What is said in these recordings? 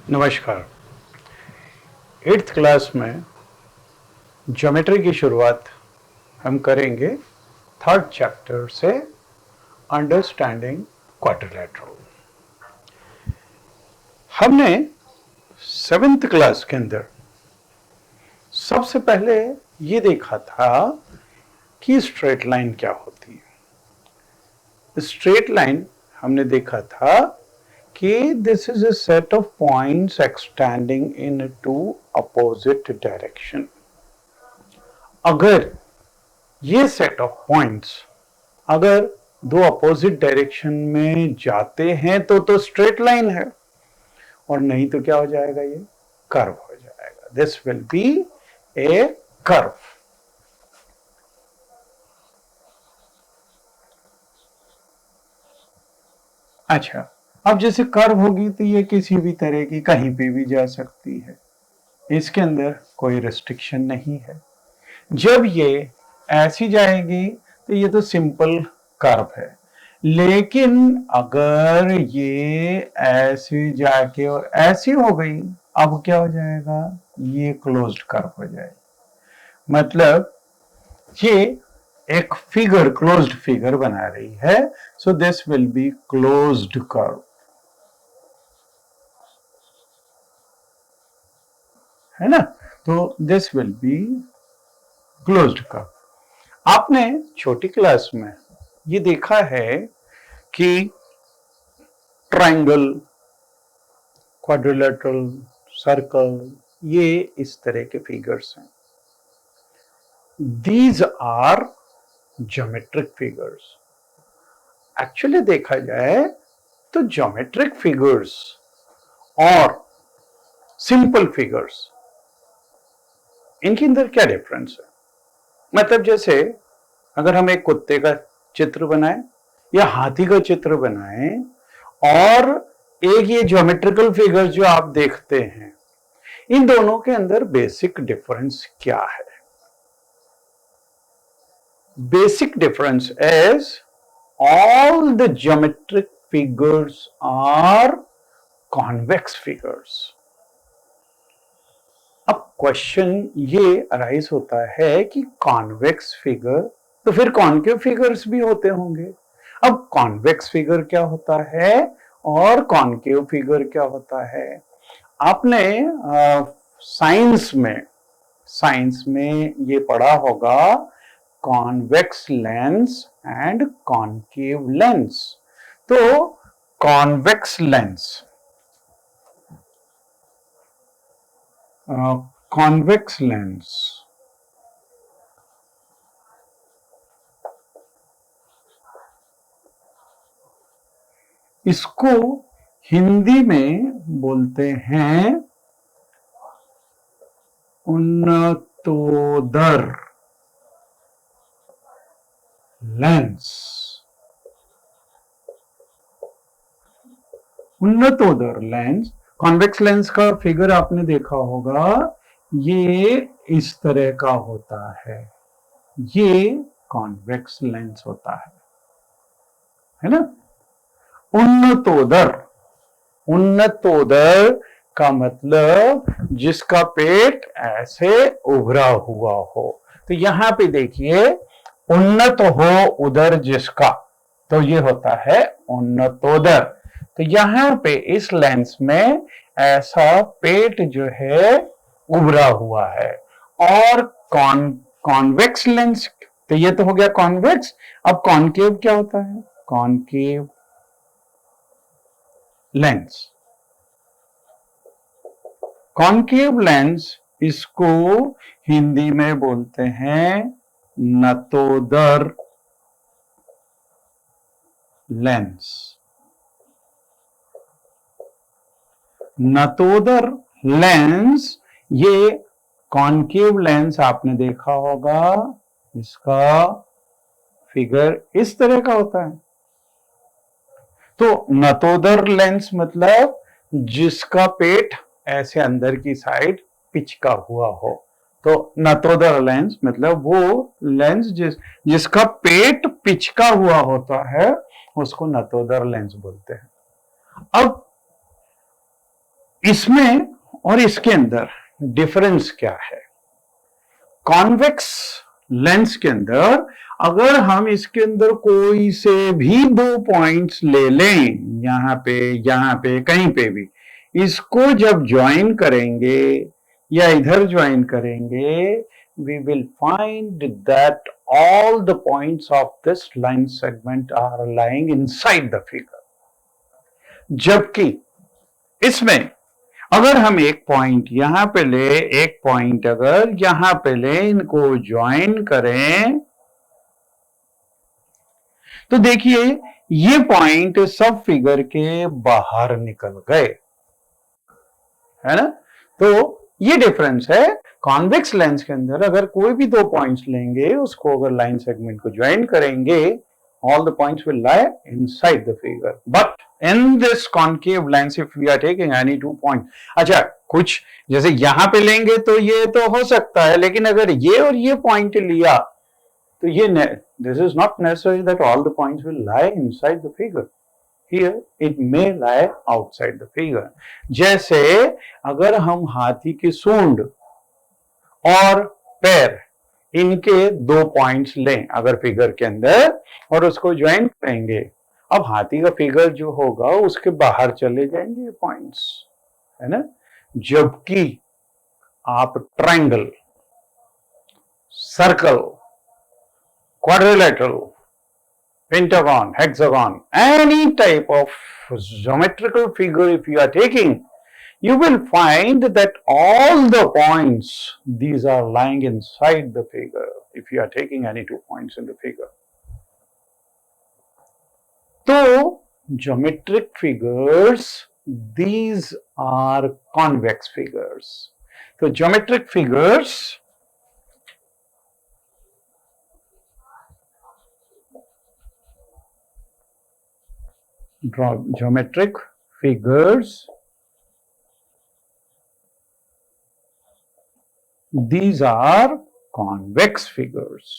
नमस्कार। 8th class में geometry की शुरुआत हम करेंगे 3rd चैप्टर से, अंडरस्टैंडिंग क्वाड्रिलेटरल। हमने 7th क्लास के अंदर सबसे पहले ये देखा था कि स्ट्रेट लाइन क्या होती है। स्ट्रेट लाइन हमने देखा था कि this is a set of points extending in to opposite direction. अगर ये सेट ऑफ पॉइंट्स अगर दो अपोजिट डायरेक्शन में जाते हैं तो स्ट्रेट लाइन है, और नहीं तो क्या हो जाएगा, ये कर्व हो जाएगा। This will be A curve. अच्छा, अब जैसे कर्व होगी तो ये किसी भी तरह की कहीं पे भी जा सकती है, इसके अंदर कोई रेस्ट्रिक्शन नहीं है। जब ये ऐसी जाएगी तो ये तो सिंपल कर्व है, लेकिन अगर ये ऐसी जाके और ऐसी हो गई, अब क्या हो जाएगा, ये क्लोज्ड कर्व हो जाएगा। मतलब ये एक फिगर, क्लोज्ड फिगर बना रही है। So this will be closed curve, है ना। तो this will be closed curve. आपने छोटी क्लास में ये देखा है कि ट्रायंगल, क्वाड्रिलेटरल, सर्कल, ये इस तरह के फिगर्स हैं। These are geometric figures. Actually देखा जाए तो ज्योमेट्रिक फिगर्स और सिंपल फिगर्स, इनके अंदर क्या डिफरेंस है। मतलब जैसे अगर हम एक कुत्ते का चित्र बनाएं या हाथी का चित्र बनाएं, और एक ये ज्योमेट्रिकल फिगर्स जो आप देखते हैं, इन दोनों के अंदर बेसिक डिफरेंस क्या है। Basic difference is all the geometric figures are convex figures. अब क्वेश्चन ये अराइज होता है कि कॉन्वेक्स फिगर तो फिर कॉन्केव फिगर्स भी होते होंगे। अब कॉन्वेक्स फिगर क्या होता है और कॉन्केव फिगर क्या होता है। आपने साइंस में ये पढ़ा होगा, convex lens and concave lens. तो कॉन्वेक्स लेंस, कॉन्वेक्स लेंस इसको हिंदी में बोलते हैं उन्नतोदर लेंस। उन्नतोदर लेंस, कॉन्वेक्स लेंस का फिगर आपने देखा होगा, ये इस तरह का होता है, ये कॉन्वेक्स लेंस होता है ना। उन्नतोदर, उन्नतोदर का मतलब जिसका पेट ऐसे उभरा हुआ हो। तो यहां पे देखिए, उन्नत हो उदर जिसका, तो ये होता है उन्नतोदर। तो यहां पे इस लेंस में ऐसा पेट जो है उभरा हुआ है। और कॉन्वेक्स लेंस, तो ये तो हो गया कॉन्वेक्स। अब कॉन्केव क्या होता है, कॉन्केव लेंस। कॉन्केव लेंस इसको हिंदी में बोलते हैं नतोदर लेंस। नतोदर लेंस, ये कॉन्केव लेंस आपने देखा होगा, इसका फिगर इस तरह का होता है। तो नतोदर लेंस मतलब जिसका पेट ऐसे अंदर की साइड पिचका हुआ हो। तो नतोदर लेंस मतलब वो लेंस जिसका पेट पिचका हुआ होता है, उसको नतोदर लेंस बोलते हैं। अब इसमें और इसके अंदर डिफरेंस क्या है? कॉन्वेक्स लेंस के अंदर अगर हम इसके अंदर कोई से भी 2 पॉइंट्स ले लें, यहां पे कहीं पे भी, इसको जब ज्वाइन करेंगे या इधर ज्वाइन करेंगे, we will find that all the points of this line segment are lying inside the figure. जबकि इसमें अगर हम एक पॉइंट यहां पे ले, एक पॉइंट अगर यहां पे ले, इनको ज्वाइन करें, तो देखिए ये पॉइंट सब फिगर के बाहर निकल गए, है ना? तो ये डिफरेंस है। कॉन्वेक्स लेंस के अंदर अगर कोई भी 2 पॉइंट्स लेंगे, उसको अगर लाइन सेगमेंट को ज्वाइन करेंगे, all the points will lie inside the figure. But in this concave lens, if we are taking any 2 points, अच्छा कुछ जैसे यहां पे लेंगे तो ये तो हो सकता है, लेकिन अगर ये और ये पॉइंट लिया तो ये this is not necessary that all the points will lie inside the figure. Here it may lie outside the figure. जैसे अगर हम हाथी की सूंड और पैर, इनके 2 पॉइंट्स लें अगर फिगर के अंदर और उसको ज्वाइन करेंगे, अब हाथी का फिगर जो होगा उसके बाहर चले जाएंगे पॉइंट्स, है ना? जबकि आप triangle, circle, quadrilateral, pentagon, hexagon, any type of geometrical figure if you are taking, you will find that all the points, these are lying inside the figure if you are taking any 2 points in the figure. So, geometric figures, these are convex figures. So, geometric figures, geometric figures, these are convex figures.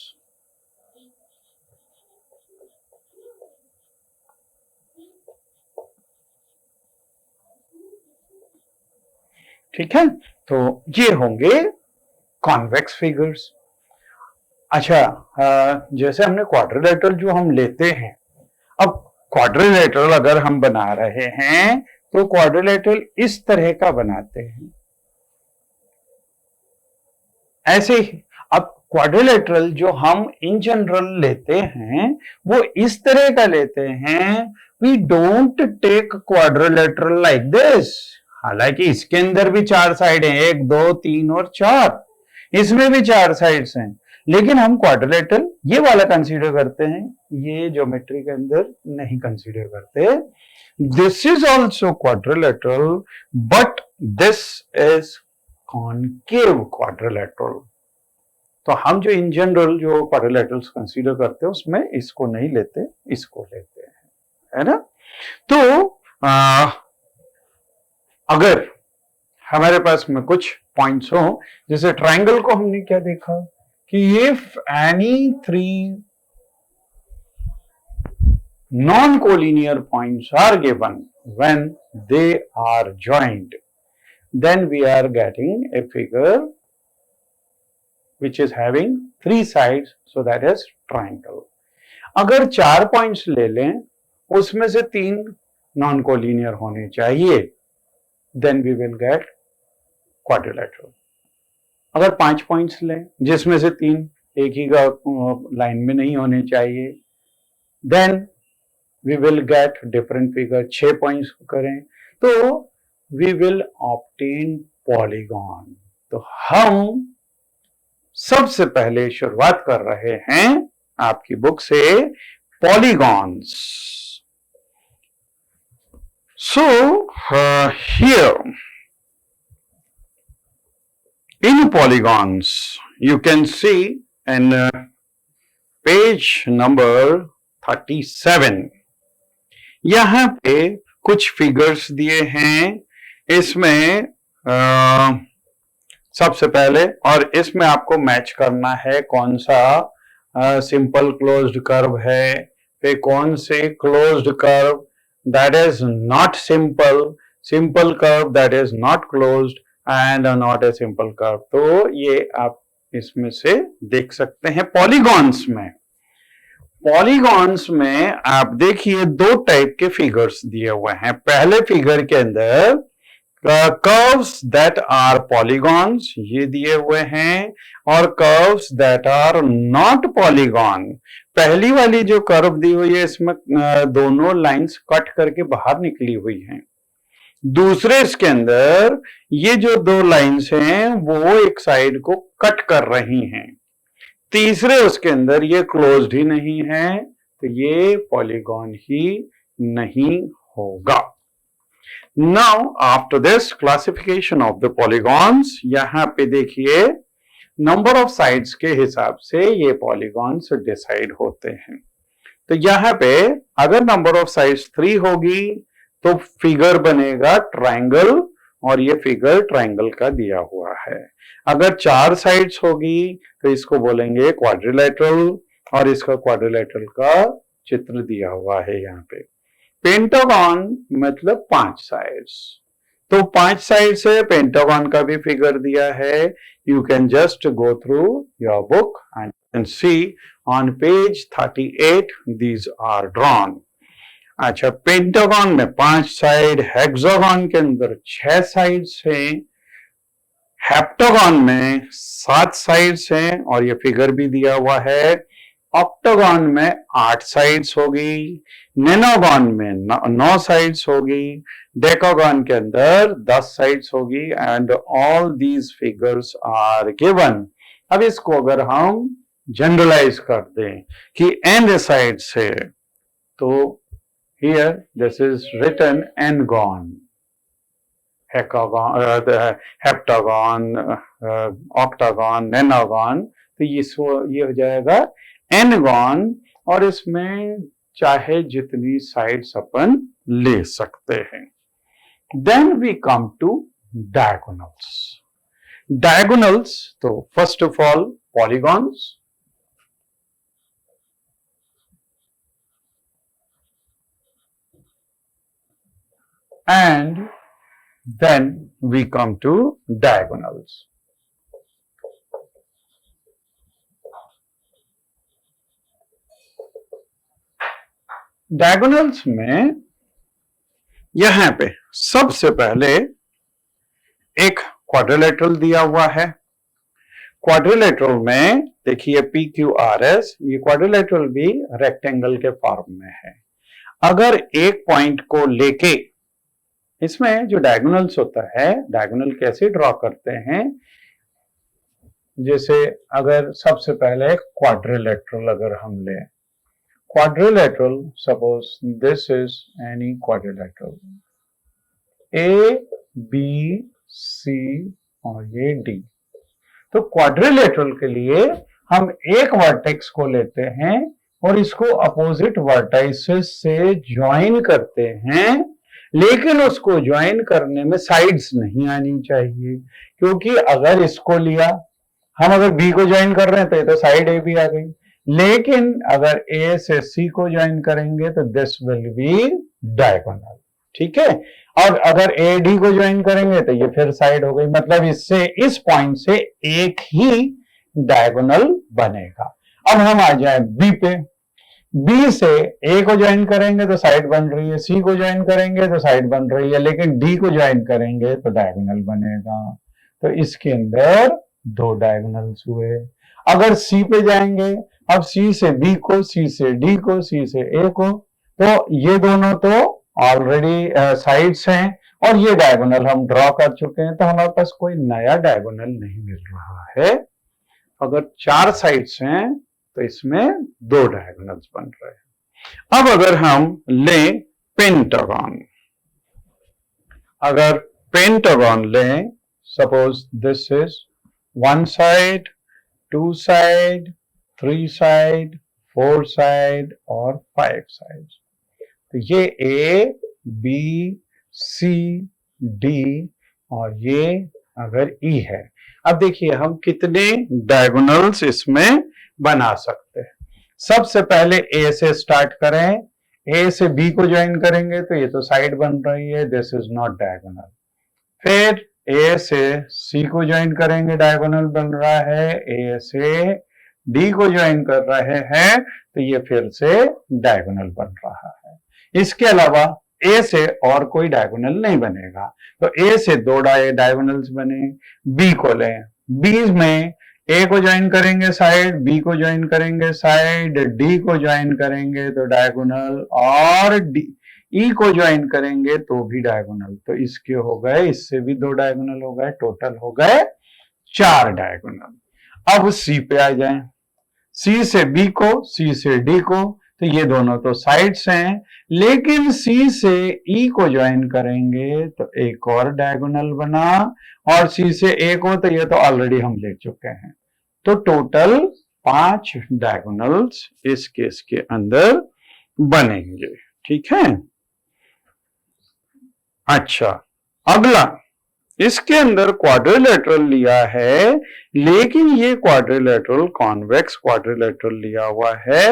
ठीक है, तो ये होंगे convex figures. अच्छा, जैसे हमने quadrilateral जो हम लेते हैं, अब क्वाड्रिलेटरल अगर हम बना रहे हैं तो क्वाड्रिलेटरल इस तरह का बनाते हैं, ऐसे ही। अब क्वाड्रिलेटरल जो हम इन जनरल लेते हैं वो इस तरह का लेते हैं। We don't take quadrilateral like this. हालांकि इसके अंदर भी 4 साइड हैं, 1, 2, 3 और 4, इसमें भी 4 साइड्स हैं, लेकिन हम क्वाड्रिलेटरल ये वाला कंसीडर करते हैं, ये ज्योमेट्री के अंदर नहीं कंसीडर करते। This is also quadrilateral but this is concave quadrilateral. तो हम जो इन जनरल जो क्वाड्रिलेटरल्स कंसीडर करते हैं उसमें इसको नहीं लेते, इसको लेते हैं, है ना? तो अगर हमारे पास में कुछ पॉइंट्स हो, जैसे ट्रायंगल को हमने क्या देखा कि if any 3 non-collinear points are given when they are joined, then we are getting a figure which is having 3 sides, so that is triangle. अगर 4 पॉइंट्स ले लें, उसमें से 3 नॉन कोलिनियर होने चाहिए, then we will get quadrilateral. अगर 5 points लें जिसमें से 3 एक ही लाइन में नहीं होने चाहिए, then we will get different figure. 6 points करें तो we will obtain polygon. तो हम सबसे पहले शुरुआत कर रहे हैं आपकी बुक से polygons. So here in polygons you can see in page number 37 यहां पे कुछ फिगर्स दिए हैं। इसमें सबसे पहले, और इसमें आपको मैच करना है कौन सा सिंपल क्लोज्ड कर्व है, फिर कौन से closed curve that is not simple. Simple curve that is not closed end not a simple curve. तो ये आप इसमें से देख सकते हैं। पॉलीगॉन्स में आप देखिए दो टाइप के फिगर्स दिए हुए हैं। पहले फिगर के अंदर कर्व्स दैट आर पॉलीगॉन्स ये दिए हुए हैं, और curves that are not polygon. पहली वाली जो कर्व दी हुई है इसमें दोनों लाइंस कट करके बाहर निकली हुई हैं। दूसरे इसके अंदर ये जो दो लाइंस हैं वो एक साइड को कट कर रही हैं। तीसरे उसके अंदर ये क्लोज्ड ही नहीं है, तो ये पॉलीगॉन ही नहीं होगा। Now after this classification of the polygons, यहां पे देखिए नंबर ऑफ साइड्स के हिसाब से ये पॉलीगॉन्स डिसाइड होते हैं। तो यहां पे अगर नंबर ऑफ साइड्स 3 होगी तो फिगर बनेगा ट्रायंगल, और ये फिगर ट्रायंगल का दिया हुआ है। अगर 4 साइड्स होगी तो इसको बोलेंगे क्वाड्रिलेटरल, और इसका क्वाड्रिलेटरल का चित्र दिया हुआ है यहाँ पे। पेंटागन मतलब 5 साइड्स, तो 5 साइड्स है, पेंटागन का भी फिगर दिया है। You can just go through your book and see on page 38 these are drawn. अच्छा, पेंटागन में 5 साइड, हेक्सागन के अंदर 6 साइड्स हैं, हेप्टागन में 7 साइड्स हैं, और ये फिगर भी दिया हुआ है। ऑक्टागन में 8 साइड्स होगी, नैनोगन में 9 साइड्स होगी, डेकागन के अंदर 10 साइड्स होगी, and all these figures are given. अब इसको अगर हम जनरलाइज कर दें कि n साइड्स है, तो here this is written n-gon, heptagon, octagon, nanogon, तो ये हो जाएगा n-gon, और इसमें चाहे जितनी साइड्स अपन ले सकते हैं। Then we come to diagonals. Diagonals, तो first of all polygons, and then we come to diagonals. Diagonals में यहां पे सबसे पहले एक क्वाड्रिलेटरल दिया हुआ है। क्वाड्रिलेटरल में देखिए PQRS, ये क्वाड्रिलेटरल भी रेक्टेंगल के फॉर्म में है। अगर एक पॉइंट को लेके, इसमें जो डायगोनल्स होता है, डायगोनल कैसे ड्रॉ करते हैं, जैसे अगर सबसे पहले क्वाड्रिलेटरल अगर हम लें, quadrilateral suppose this is any quadrilateral A B C और ये D। तो क्वाड्रिलेटरल के लिए हम एक वर्टेक्स को लेते हैं और इसको अपोजिट वर्टाइसेस से ज्वाइन करते हैं, लेकिन उसको ज्वाइन करने में साइड्स नहीं आनी चाहिए, क्योंकि अगर इसको लिया, हम अगर बी को ज्वाइन कर रहे हैं तो ये तो साइड ए भी आ गई, लेकिन अगर ए से सी को ज्वाइन करेंगे तो दिस विल बी डायगोनल, ठीक है। और अगर ए डी को ज्वाइन करेंगे तो ये फिर साइड हो गई, मतलब इससे, इस पॉइंट से एक ही डायगोनल बनेगा। अब हम आ जाए बी पे, बी से ए को ज्वाइन करेंगे तो साइड बन रही है, सी को ज्वाइन करेंगे तो साइड बन रही है, लेकिन डी को ज्वाइन करेंगे तो डायगोनल बनेगा। तो इसके अंदर 2 डायगोनल्स हुए। अगर सी पे जाएंगे, अब सी से बी को, सी से डी को, सी से ए को, तो ये दोनों तो ऑलरेडी साइड्स हैं और ये डायगोनल हम ड्रॉ कर चुके हैं, तो हमारे पास कोई नया डायगोनल नहीं मिल रहा है। अगर 4 साइड्स हैं तो इसमें 2 डायगोनल्स बन रहे हैं। अब अगर हम लें पेंटागन, अगर पेंटागन लें, suppose this is 1 side, 2 side, 3 side, 4 side और 5 साइड, तो ये ए बी सी डी और ये अगर ई है। अब देखिए हम कितने डायगोनल्स इसमें बना सकते हैं। सबसे पहले ए से स्टार्ट करें, ए से बी को ज्वाइन करेंगे तो ये तो साइड बन रही है, दिस इज नॉट डायगोनल। फिर ए से सी को ज्वाइन करेंगे, डायगोनल बन रहा है। ए से डी को ज्वाइन कर रहे हैं तो ये फिर से डायगोनल बन रहा है। इसके अलावा ए से और कोई डायगोनल नहीं बनेगा, तो ए से दो डायगोनल्स बने। बी को लें, बी में ए को ज्वाइन करेंगे साइड, बी को ज्वाइन करेंगे साइड, डी को ज्वाइन करेंगे तो डायगोनल, और डी ई को ज्वाइन करेंगे तो भी डायगोनल। तो इसके हो गए, इससे भी दो डायगोनल हो गए, टोटल हो गए 4 डायगोनल। अब सी पे आ जाएं, सी से बी को, सी से डी को, तो ये दोनों तो साइड्स हैं, लेकिन सी से ई को ज्वाइन करेंगे तो एक और डायगोनल बना, और सी से ए को तो ये तो ऑलरेडी हम ले चुके हैं। तो टोटल 5 डायगोनल्स इस केस के अंदर बनेंगे। ठीक है, अच्छा अगला, इसके अंदर क्वाड्रिलेटरल लिया है, लेकिन ये क्वाड्रिलेटरल कॉन्वेक्स क्वाड्रिलेटरल लिया हुआ है,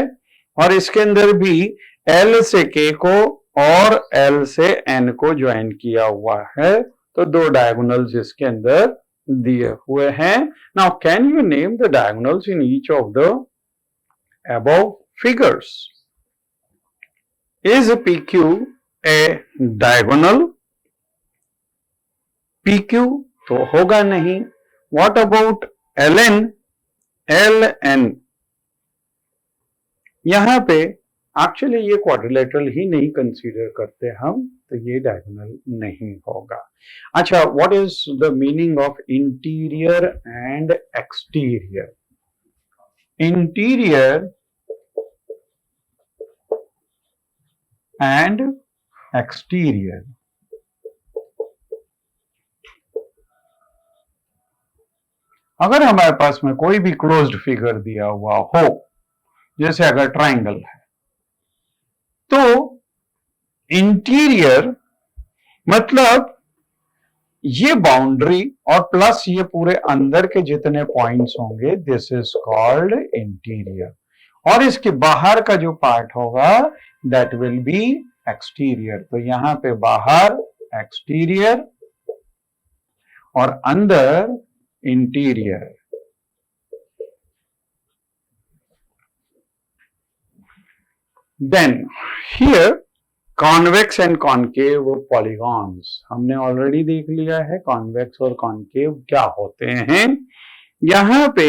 और इसके अंदर भी L से K को और L से N को ज्वाइन किया हुआ है, तो दो डायगोनल्स इसके अंदर दिए हुए हैं। Now can you name the diagonals in each of the above figures? Is PQ A diagonal? PQ तो होगा नहीं। What about LN? LN यहां पे एक्चुअली ये क्वाड्रिलेटरल ही नहीं कंसीडर करते हम, तो ये डायगोनल नहीं होगा। अच्छा, what is the meaning of interior and exterior? Interior and exterior, अगर हमारे पास में कोई भी क्लोज्ड फिगर दिया हुआ हो, जैसे अगर ट्राइंगल है, तो इंटीरियर मतलब ये बाउंड्री और प्लस ये पूरे अंदर के जितने पॉइंट्स होंगे, दिस इज कॉल्ड इंटीरियर, और इसके बाहर का जो पार्ट होगा दैट विल बी एक्सटीरियर। तो यहां पे बाहर एक्सटीरियर और अंदर interior. Then here convex and concave polygons हमने ऑलरेडी देख लिया है, कॉन्वेक्स और कॉनकेव क्या होते हैं। यहां पे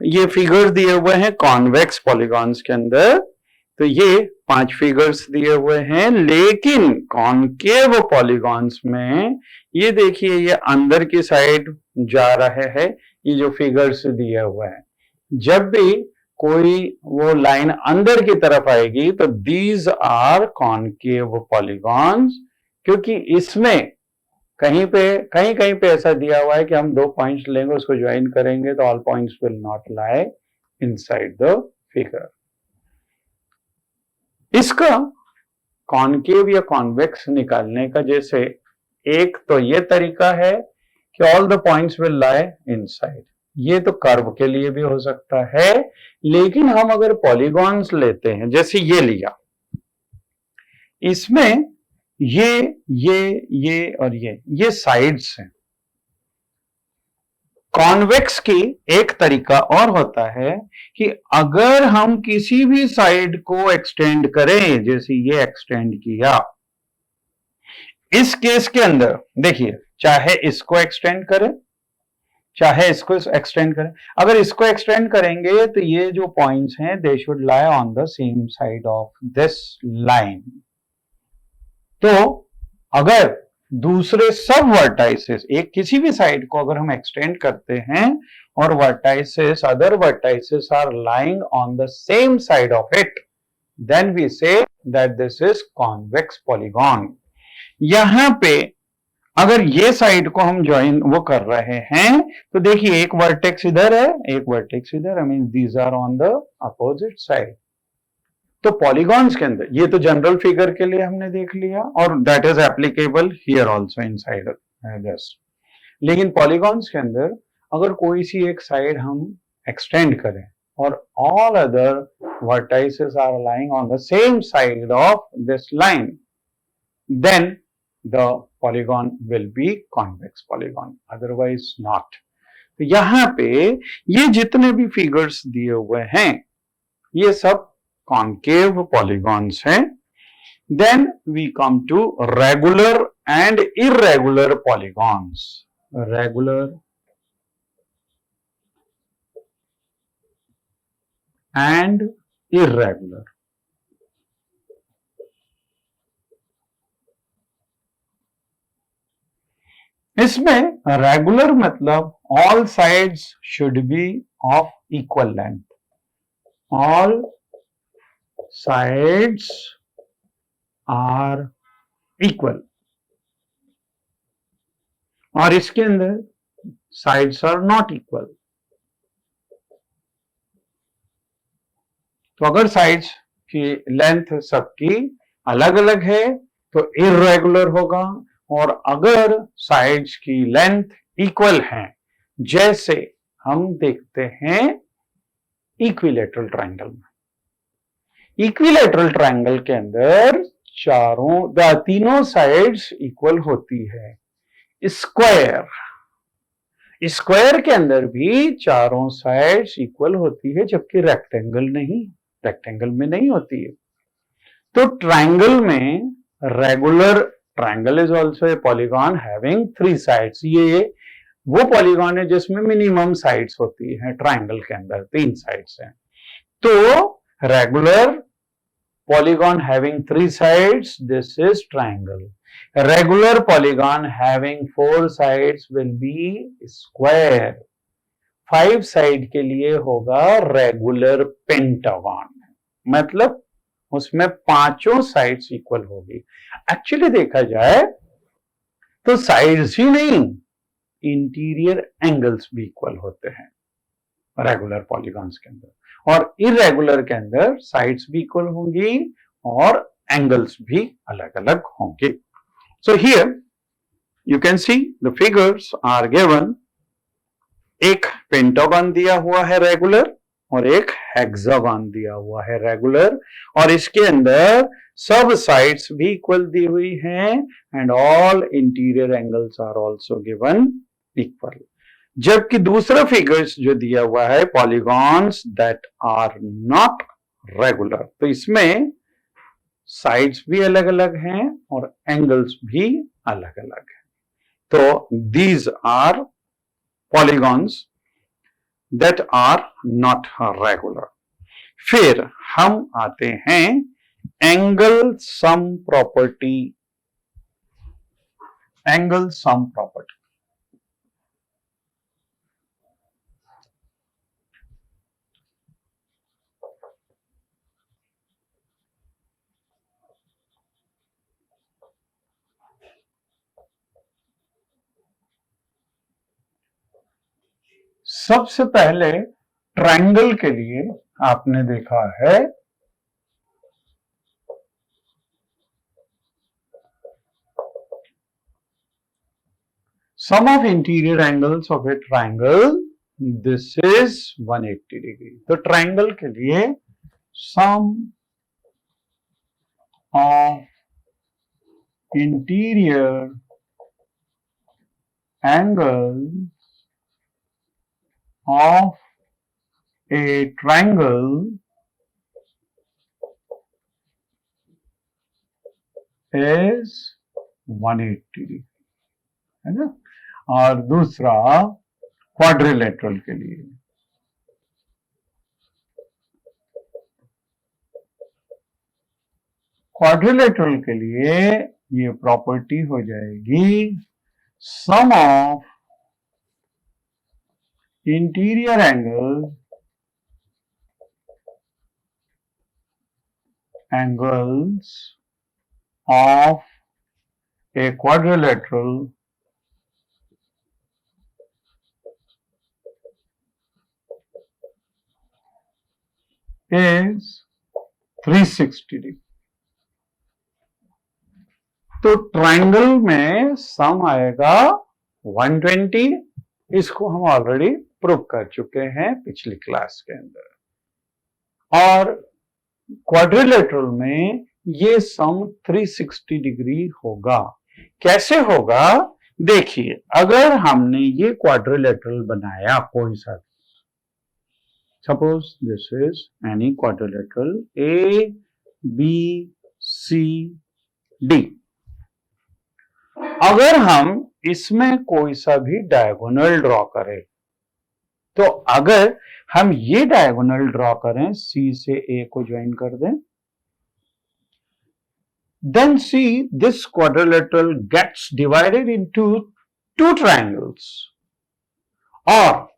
ये फिगर दिए हुए हैं कॉन्वेक्स पॉलीगॉन्स के अंदर, तो ये 5 फिगर्स दिए हुए हैं, लेकिन कॉनकेव पॉलीगॉन्स में ये देखिए ये अंदर की साइड जा रहे हैं, ये जो फिगर्स दिए हुए हैं। जब भी कोई वो लाइन अंदर की तरफ आएगी तो दीज आर कॉनकेव पॉलीगॉन्स, क्योंकि इसमें कहीं पे ऐसा दिया हुआ है कि हम 2 पॉइंट्स लेंगे, उसको ज्वाइन करेंगे तो all points will not lie inside the figure. इसका कॉनकेव या कॉन्वेक्स निकालने का जैसे एक तो ये तरीका है कि all the points will lie inside, ये तो कर्व के लिए भी हो सकता है, लेकिन हम अगर पॉलीगॉन्स लेते हैं, जैसे ये लिया, इसमें ये और ये साइड्स हैं। कॉन्वेक्स की एक तरीका और होता है कि अगर हम किसी भी साइड को एक्सटेंड करें, जैसे ये एक्सटेंड किया, इस केस के अंदर देखिए, चाहे इसको एक्सटेंड करें चाहे इसको एक्सटेंड करें, अगर इसको एक्सटेंड करेंगे तो ये जो पॉइंट्स हैं they should lie on the same side of this line. तो अगर दूसरे सब वर्टाइसेस, एक किसी भी साइड को अगर हम एक्सटेंड करते हैं और vertices, other vertices are lying on the same side of it, then we say that this is convex polygon. यहां पे अगर ये साइड को हम ज्वाइन वो कर रहे हैं तो देखिए एक वर्टेक्स इधर है, एक वर्टेक्स इधर, I mean these are on the opposite side. तो पॉलीगॉन्स के अंदर ये तो जनरल फिगर के लिए हमने देख लिया, और that is applicable here also inside this. लेकिन पॉलीगॉन्स के अंदर अगर कोई सी एक साइड हम एक्सटेंड करें और all other vertices are lying on the same side of this line, then the polygon will be convex polygon, otherwise not. तो यहाँ पे ये जितने भी फिगर्स दिए हुए हैं ये सब कॉन्केव पॉलीगॉन्स हैं. Then we come to regular and irregular polygons. Regular and irregular. इसमें रेगुलर मतलब all sides should be of equal length. All sides are equal. और इसके अंदर sides are not equal. तो अगर साइड्स की लेंथ सबकी अलग अलग है तो इर्रेगुलर होगा, और अगर साइड्स की लेंथ इक्वल है जैसे हम देखते हैं इक्विलेटरल ट्रायंगल में. इक्विलेटरल ट्रायंगल के अंदर तीनों साइड्स इक्वल होती है. स्क्वायर के अंदर भी चारों साइड्स इक्वल होती है, जबकि रेक्टेंगल में नहीं होती है. तो ट्रायंगल में regular triangle is also a polygon having 3 sides. ये वो पॉलीगॉन है जिसमें मिनिमम साइड्स होती है. ट्रायंगल के अंदर 3 साइड्स हैं. तो regular polygon having 3 sides, this is triangle. A regular polygon having 4 sides will be square. 5 side के लिए होगा रेगुलर पेंटागन, मतलब उसमें पांचों साइड्स इक्वल होगी. एक्चुअली देखा जाए तो साइड्स ही नहीं, इंटीरियर एंगल्स भी इक्वल होते हैं रेगुलर पॉलीगॉन्स के अंदर, और इरेगुलर के अंदर साइड्स भी इक्वल होंगी और एंगल्स भी अलग अलग होंगे. So here you can see the figures are given. एक पेंटागन दिया हुआ है रेगुलर और एक हेक्सागन दिया हुआ है रेगुलर, और इसके अंदर सब साइड्स भी इक्वल दी हुई हैं and all interior angles are also given equal. जबकि दूसरा फिगर्स जो दिया हुआ है polygons that are not regular, तो इसमें साइड्स भी अलग अलग हैं और एंगल्स भी अलग अलग हैं. तो these are polygons that are not regular. फिर हम आते हैं angle sum property. Angle sum property सबसे पहले ट्रायंगल के लिए आपने देखा है sum of interior angles of a triangle, this is 180 degree. तो ट्रायंगल के लिए sum of interior angles of a triangle is 180 degree, है ना. और दूसरा क्वाड्रिलेटरल के लिए ये प्रॉपर्टी हो जाएगी sum of interior angles of a quadrilateral is 360 degree. तो ट्रायंगल में सम आएगा 120. इसको हम ऑलरेडी प्रूव कर चुके हैं पिछली क्लास के अंदर. और क्वाड्रिलेटरल में ये सम 360 डिग्री होगा। कैसे होगा? देखिए, अगर हमने ये क्वाड्रिलेटरल बनाया कोई सा, suppose this is any quadrilateral A B C D. अगर हम इसमें कोई सा भी डायगोनल ड्रॉ करें, तो अगर हम ये डायगोनल ड्रॉ करें, सी से ए को ज्वाइन कर दें, then see this quadrilateral gets divided into two triangles, और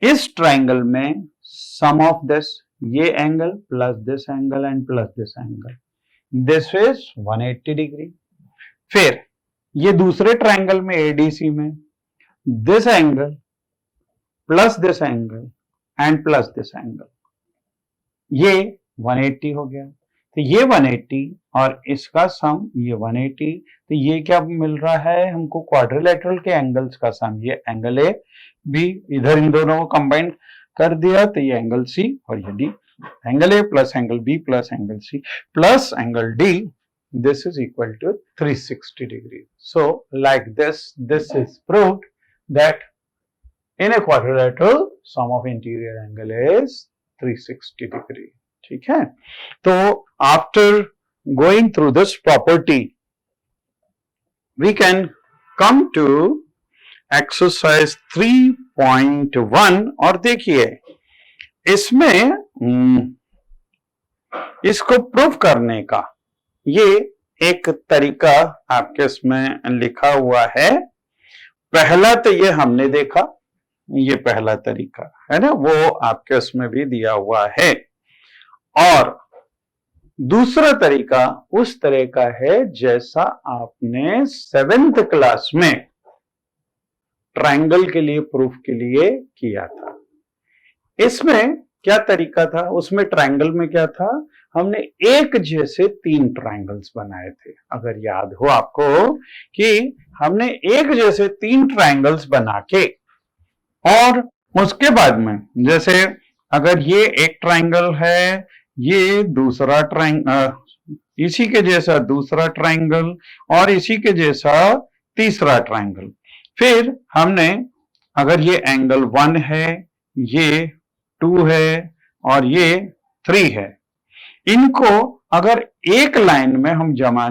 इस ट्राइंगल में सम ऑफ दिस, ये angle plus this angle and plus this angle, this is 180 degree. फिर ये दूसरे ट्राइंगल में एडीसी में this angle plus this angle and plus this angle, ये 180 हो गया। तो ये 180 और इसका सम ये 180, तो ये क्या मिल रहा है हमको? क्वाड्रिलेटरल के एंगल्स का सम। ये एंगल ए बी, इधर इन दोनों को कंबाइन कर दिया तो ये एंगल सी और ये D. Angle A plus angle B plus angle C plus angle D, this is equal to 360 degree. So like this is proved that in a quadrilateral sum of interior angle is 360 degree. ठीक है, तो after going through this property we can come to exercise 3.1। और देखिए, इसमें इसको prove करने का ये एक तरीका आपके इसमें लिखा हुआ है। पहला तो ये हमने देखा, ये पहला तरीका है ना, वो आपके इसमें भी दिया हुआ है। और दूसरा तरीका उस तरह का है जैसा आपने 7th क्लास में ट्रायंगल के लिए प्रूफ के लिए किया था। इसमें क्या तरीका था? उसमें ट्रायंगल में क्या था, हमने एक जैसे 3 ट्रायंगल्स बनाए थे। अगर याद हो आपको कि हमने एक जैसे 3 ट्रायंगल्स बना के, और उसके बाद में जैसे अगर ये एक ट्रायंगल है, ये दूसरा ट्रायंगल, इसी के जैसा दूसरा ट्रायंगल, और इसी के जैसा तीसरा ट्रायंगल। फिर हमने अगर ये एंगल 1 है, ये 2 है और ये 3 है, इनको अगर एक लाइन में हम जमा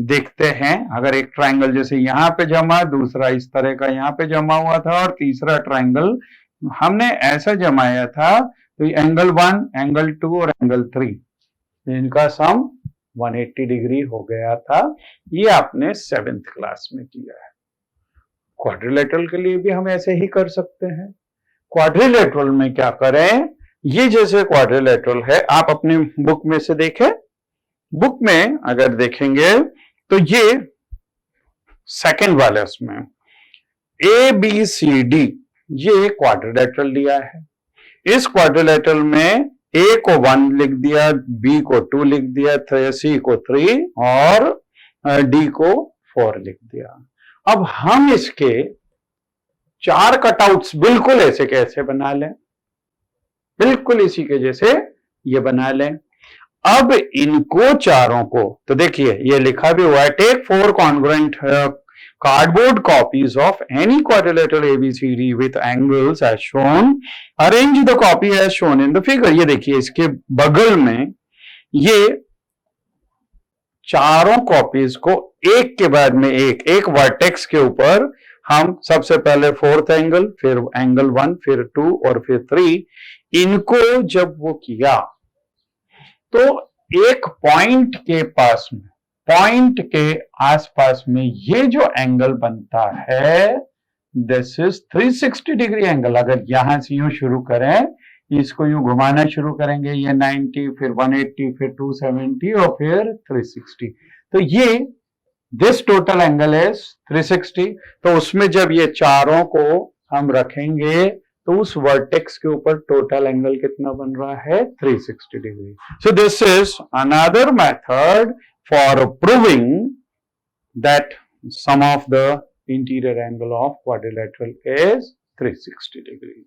देखते हैं, अगर एक ट्रायंगल जैसे यहां पे जमा, दूसरा इस तरह का यहां पे जमा हुआ था और तीसरा ट्रायंगल हमने ऐसा जमाया था, तो एंगल 1, एंगल 2 और एंगल 3, इनका सम 180 डिग्री हो गया था। ये आपने 7th क्लास में किया है। क्वाड्रिलेटरल के लिए भी हम ऐसे ही कर सकते हैं। क्वाड्रिलेटरल में क्या करें, ये जैसे क्वाड्रिलेटरल है, आप अपनी बुक में से देखें, बुक में अगर देखेंगे तो ये सेकंड वाले उसमें ए बी सी डी, ये क्वाड्रिलेटरल दिया है। इस क्वाड्रिलेटरल में ए को 1 लिख दिया, बी को 2 लिख दिया, सी को 3 और डी को 4 लिख दिया। अब हम इसके 4 कटआउट्स बिल्कुल ऐसे कैसे बना लें, बिल्कुल इसी के जैसे ये बना लें। अब इनको चारों को, तो देखिए ये लिखा भी हुआ है, take 4 congruent cardboard copies of any quadrilateral ABCD with angles as shown. Arrange the copy as shown in the figure. ये देखिए इसके बगल में ये चारों कॉपीज को एक के बाद में एक वर्टेक्स के ऊपर हम सबसे पहले 4th एंगल, फिर एंगल 1, फिर 2 और फिर 3, इनको जब वो किया तो एक पॉइंट के पास में, पॉइंट के आसपास में ये जो एंगल बनता है, दिस इज 360 डिग्री एंगल। अगर यहां से यूं शुरू करें, इसको यूं घुमाना शुरू करेंगे, ये 90, फिर 180, फिर 270 और फिर 360, तो ये दिस टोटल एंगल इज 360। तो उसमें जब ये चारों को हम रखेंगे तो उस वर्टेक्स के ऊपर टोटल एंगल कितना बन रहा है? 360 degree. So this is another method for proving that sum of the interior angle of quadrilateral is 360 degree.